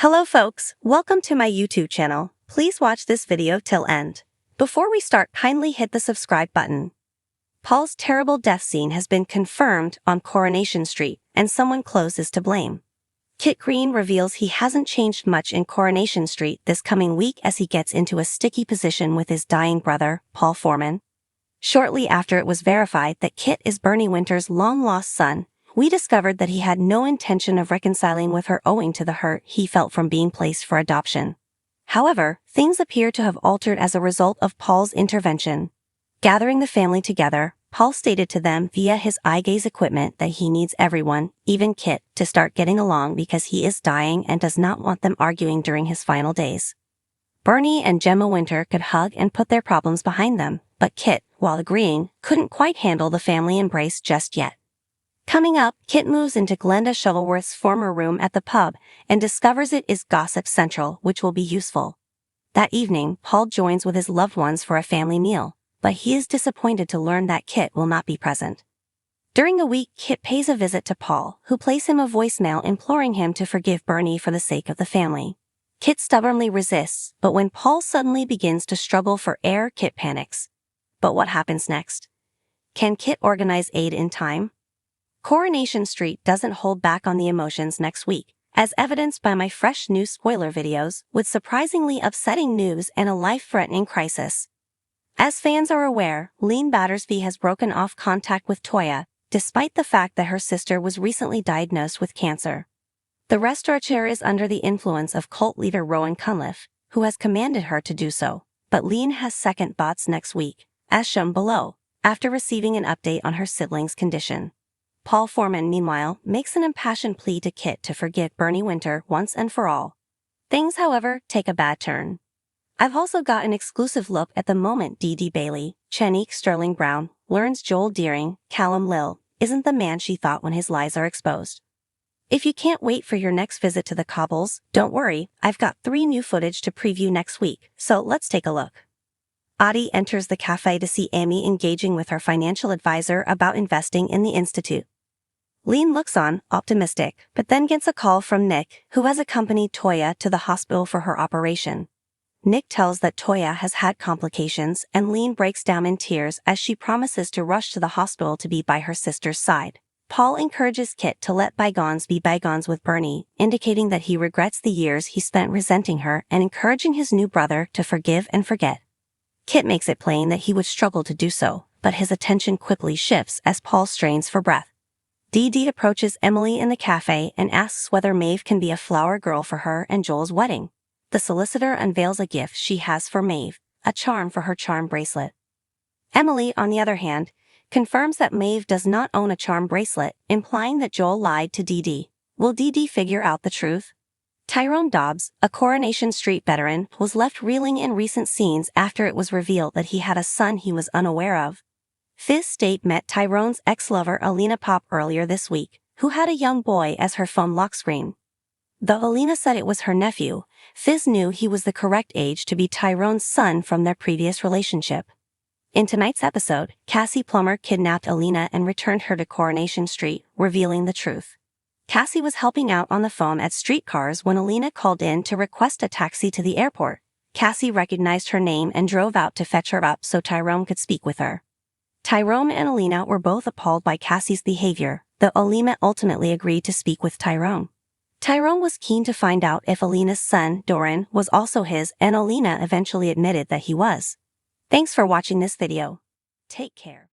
Hello folks, welcome to my YouTube channel. Please watch this video till end. Before we start, kindly hit the subscribe button. Paul's terrible death scene has been confirmed on Coronation Street, and someone close is to blame. Kit Green reveals he hasn't changed much in Coronation Street this coming week as he gets into a sticky position with his dying brother, Paul Foreman. Shortly after it was verified that Kit is Bernie Winter's long-lost son, we discovered that he had no intention of reconciling with her owing to the hurt he felt from being placed for adoption. However, things appear to have altered as a result of Paul's intervention. Gathering the family together, Paul stated to them via his eye gaze equipment that he needs everyone, even Kit, to start getting along because he is dying and does not want them arguing during his final days. Bernie and Gemma Winter could hug and put their problems behind them, but Kit, while agreeing, couldn't quite handle the family embrace just yet. Coming up, Kit moves into Glenda Shuttleworth's former room at the pub and discovers it is gossip central, which will be useful. That evening, Paul joins with his loved ones for a family meal, but he is disappointed to learn that Kit will not be present. During the week, Kit pays a visit to Paul, who plays him a voicemail imploring him to forgive Bernie for the sake of the family. Kit stubbornly resists, but when Paul suddenly begins to struggle for air, Kit panics. But what happens next? Can Kit organize aid in time? Coronation Street doesn't hold back on the emotions next week, as evidenced by my fresh new spoiler videos with surprisingly upsetting news and a life-threatening crisis. As fans are aware, Lean Battersby has broken off contact with Toya, despite the fact that her sister was recently diagnosed with cancer. The restaurateur is under the influence of cult leader Rowan Cunliffe, who has commanded her to do so, but Lean has second thoughts next week, as shown below, after receiving an update on her sibling's condition. Paul Foreman, meanwhile, makes an impassioned plea to Kit to forgive Bernie Winter once and for all. Things, however, take a bad turn. I've also got an exclusive look at the moment Dee Dee Bailey, Chenique Sterling Brown, learns Joel Deering, Callum Lill, isn't the man she thought when his lies are exposed. If you can't wait for your next visit to the Cobbles, don't worry, I've got 3 new footage to preview next week, so let's take a look. Audie enters the cafe to see Amy engaging with her financial advisor about investing in the Institute. Lean looks on, optimistic, but then gets a call from Nick, who has accompanied Toya to the hospital for her operation. Nick tells that Toya has had complications, and Lean breaks down in tears as she promises to rush to the hospital to be by her sister's side. Paul encourages Kit to let bygones be bygones with Bernie, indicating that he regrets the years he spent resenting her and encouraging his new brother to forgive and forget. Kit makes it plain that he would struggle to do so, but his attention quickly shifts as Paul strains for breath. Dee Dee approaches Emily in the cafe and asks whether Maeve can be a flower girl for her and Joel's wedding. The solicitor unveils a gift she has for Maeve, a charm for her charm bracelet. Emily, on the other hand, confirms that Maeve does not own a charm bracelet, implying that Joel lied to Dee Dee. Will Dee Dee figure out the truth? Tyrone Dobbs, a Coronation Street veteran, was left reeling in recent scenes after it was revealed that he had a son he was unaware of. Fizz State met Tyrone's ex-lover Alina Pop earlier this week, who had a young boy as her phone lock screen. Though Alina said it was her nephew, Fizz knew he was the correct age to be Tyrone's son from their previous relationship. In tonight's episode, Cassie Plummer kidnapped Alina and returned her to Coronation Street, revealing the truth. Cassie was helping out on the phone at Streetcars when Alina called in to request a taxi to the airport. Cassie recognized her name and drove out to fetch her up so Tyrone could speak with her. Tyrone and Alina were both appalled by Cassie's behavior, though Alina ultimately agreed to speak with Tyrone. Tyrone was keen to find out if Alina's son, Doran, was also his, and Alina eventually admitted that he was. Thanks for watching this video. Take care.